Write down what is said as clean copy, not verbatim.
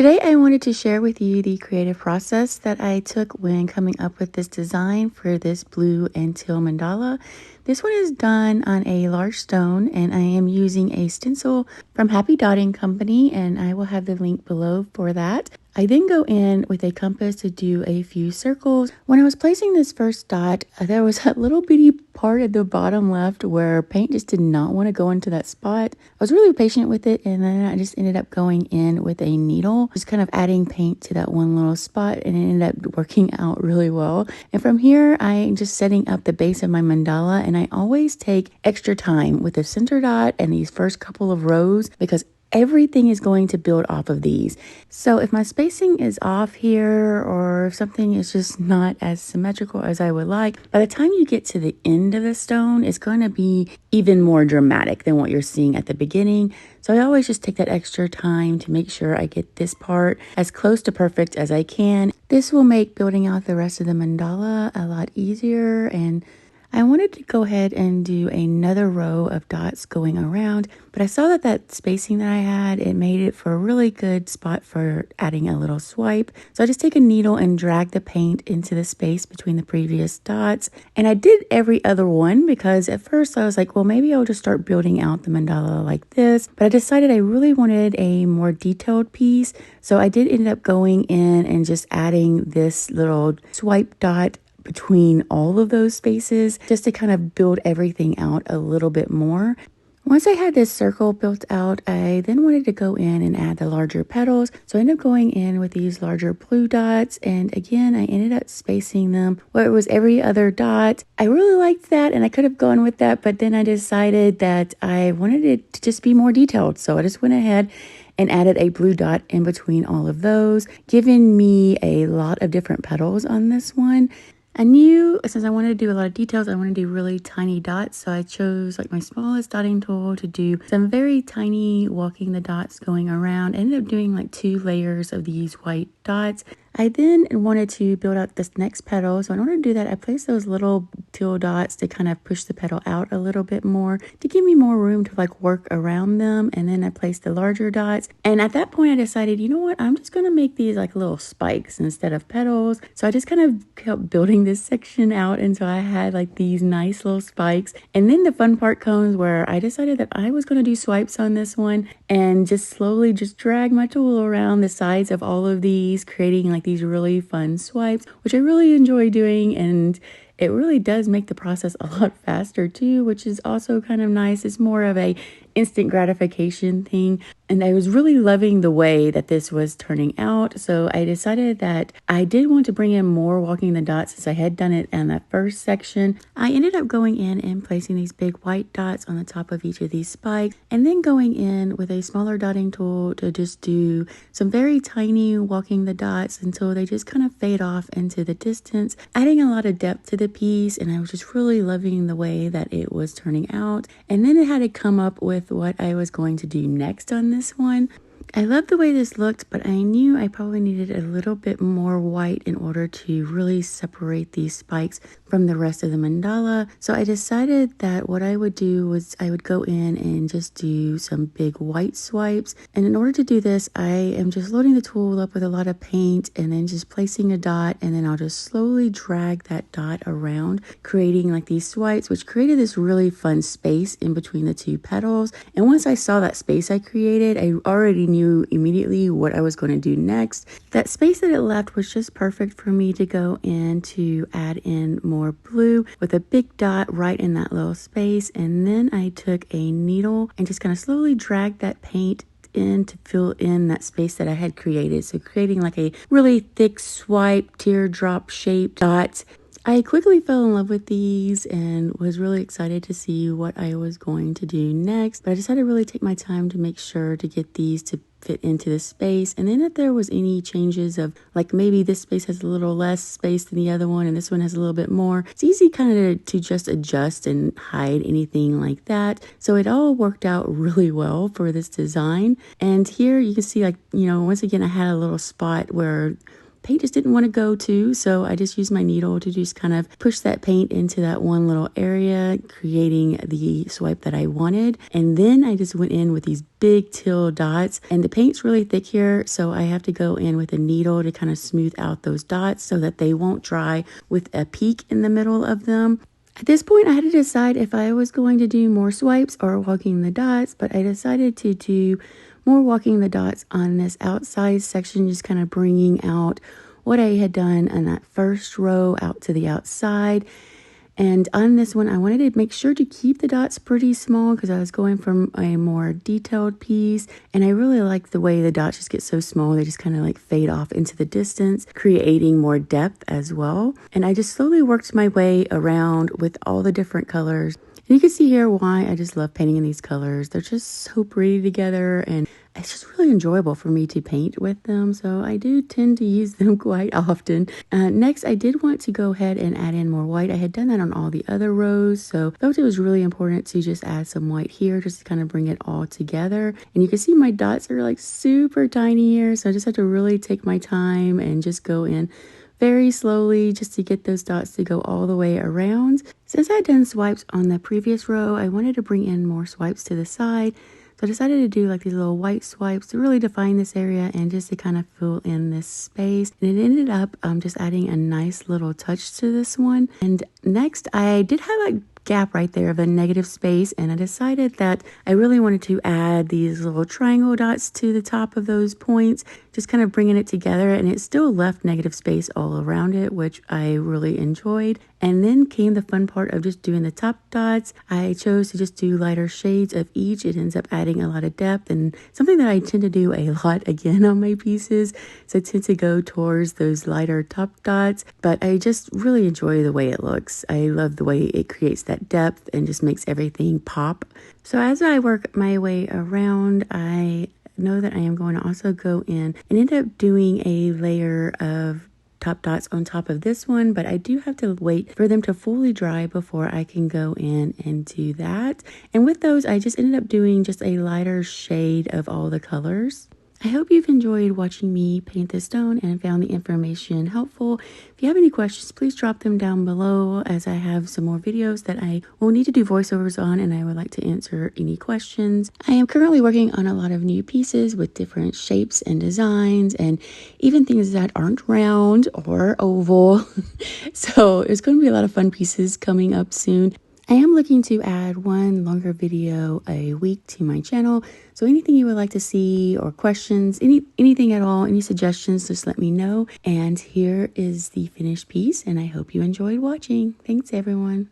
Today I wanted to share with you the creative process that I took when coming up with this design for this blue and teal mandala. This one is done on a large stone and I am using a stencil from Happy Dotting Company, and I will have the link below for that. I then go in with a compass to do a few circles. When I was placing this first dot, there was a little bitty part at the bottom left where paint just did not want to go into that spot. I was really patient with it, and then I just ended up going in with a needle, just kind of adding paint to that one little spot, and it ended up working out really well. And from here, I'm just setting up the base of my mandala, and I always take extra time with the center dot and these first couple of rows because everything is going to build off of these. So if my spacing is off here, or if something is just not as symmetrical as I would like, by the time you get to the end of the stone, it's going to be even more dramatic than what you're seeing at the beginning. So I always just take that extra time to make sure I get this part as close to perfect as I can. This will make building out the rest of the mandala a lot easier, and I wanted to go ahead and do another row of dots going around, but I saw that spacing that I had, it made it for a really good spot for adding a little swipe. So I just take a needle and drag the paint into the space between the previous dots. And I did every other one because at first I was like, well, maybe I'll just start building out the mandala like this. But I decided I really wanted a more detailed piece. So I did end up going in and just adding this little swipe dot between all of those spaces just to kind of build everything out a little bit more. Once I had this circle built out, I then wanted to go in and add the larger petals. So I ended up going in with these larger blue dots, and again, I ended up spacing them where it was every other dot. I really liked that, and I could have gone with that, but then I decided that I wanted it to just be more detailed. So I just went ahead and added a blue dot in between all of those, giving me a lot of different petals on this one. I knew since I wanted to do a lot of details, I wanted to do really tiny dots. So I chose like my smallest dotting tool to do some very tiny walking the dots going around. I ended up doing like 2 layers of these white dots. I then wanted to build out this next petal. So in order to do that, I placed those little teal dots to kind of push the petal out a little bit more to give me more room to like work around them. And then I placed the larger dots. And at that point I decided, you know what, I'm just going to make these like little spikes instead of petals. So I just kind of kept building this section out until I had like these nice little spikes. And then the fun part comes where I decided that I was going to do swipes on this one and just slowly just drag my tool around the sides of all of these, creating like these really fun swipes, which I really enjoy doing, and it really does make the process a lot faster too, which is also kind of nice. It's more of a instant gratification thing, and I was really loving the way that this was turning out. So I decided that I did want to bring in more walking the dots since I had done it in that first section. I ended up going in and placing these big white dots on the top of each of these spikes, and then going in with a smaller dotting tool to just do some very tiny walking the dots until they just kind of fade off into the distance, adding a lot of depth to the piece. And I was just really loving the way that it was turning out. And then it had to come up with what I was going to do next on this one. I love the way this looked, but I knew I probably needed a little bit more white in order to really separate these spikes from the rest of the mandala. So I decided that what I would do was I would go in and just do some big white swipes. And in order to do this, I am just loading the tool up with a lot of paint and then just placing a dot, and then I'll just slowly drag that dot around, creating like these swipes, which created this really fun space in between the 2 petals. And once I saw that space I created, I already knew immediately what I was going to do next. That space that it left was just perfect for me to go in to add in more blue with a big dot right in that little space. And then I took a needle and just kind of slowly dragged that paint in to fill in that space that I had created. So creating like a really thick swipe, teardrop shaped dots. I quickly fell in love with these and was really excited to see what I was going to do next. But I decided to really take my time to make sure to get these to fit into the space. And then if there was any changes of like maybe this space has a little less space than the other one and this one has a little bit more, it's easy kind of to just adjust and hide anything like that. So it all worked out really well for this design. And here you can see, like, you know, once again I had a little spot where paint just didn't want to go to, so I just used my needle to just kind of push that paint into that one little area, creating the swipe that I wanted. And then I just went in with these big teal dots, and the paint's really thick here, so I have to go in with a needle to kind of smooth out those dots so that they won't dry with a peak in the middle of them. At this point, I had to decide if I was going to do more swipes or walking the dots, but I decided to do more walking the dots on this outside section, just kind of bringing out what I had done on that first row out to the outside. And on this one, I wanted to make sure to keep the dots pretty small because I was going from a more detailed piece. And I really like the way the dots just get so small. They just kind of like fade off into the distance, creating more depth as well. And I just slowly worked my way around with all the different colors. And you can see here why I just love painting in these colors. They're just so pretty together, and it's just really enjoyable for me to paint with them, so I do tend to use them quite often. Next, I did want to go ahead and add in more white. I had done that on all the other rows, so I thought it was really important to just add some white here just to kind of bring it all together. And you can see my dots are like super tiny here, so I just have to really take my time and just go in very slowly just to get those dots to go all the way around. Since I had done swipes on the previous row, I wanted to bring in more swipes to the side. So I decided to do like these little white swipes to really define this area and just to kind of fill in this space. And it ended up just adding a nice little touch to this one. And next, I did have a gap right there of a negative space, and I decided that I really wanted to add these little triangle dots to the top of those points, just kind of bringing it together, and it still left negative space all around it, which I really enjoyed. And then came the fun part of just doing the top dots. I chose to just do lighter shades of each. It ends up adding a lot of depth, and something that I tend to do a lot again on my pieces. So I tend to go towards those lighter top dots, but I just really enjoy the way it looks. I love the way it creates that depth and just makes everything pop. So as I work my way around, I know that I am going to also go in and end up doing a layer of top dots on top of this one, but I do have to wait for them to fully dry before I can go in and do that. And with those, I just ended up doing just a lighter shade of all the colors. I hope you've enjoyed watching me paint this stone and found the information helpful. If you have any questions, please drop them down below, as I have some more videos that I will need to do voiceovers on, and I would like to answer any questions. I am currently working on a lot of new pieces with different shapes and designs, and even things that aren't round or oval. So it's going to be a lot of fun pieces coming up soon. I am looking to add one longer video a week to my channel, so anything you would like to see or questions, anything at all, any suggestions, just let me know. And here is the finished piece, and I hope you enjoyed watching. Thanks, everyone.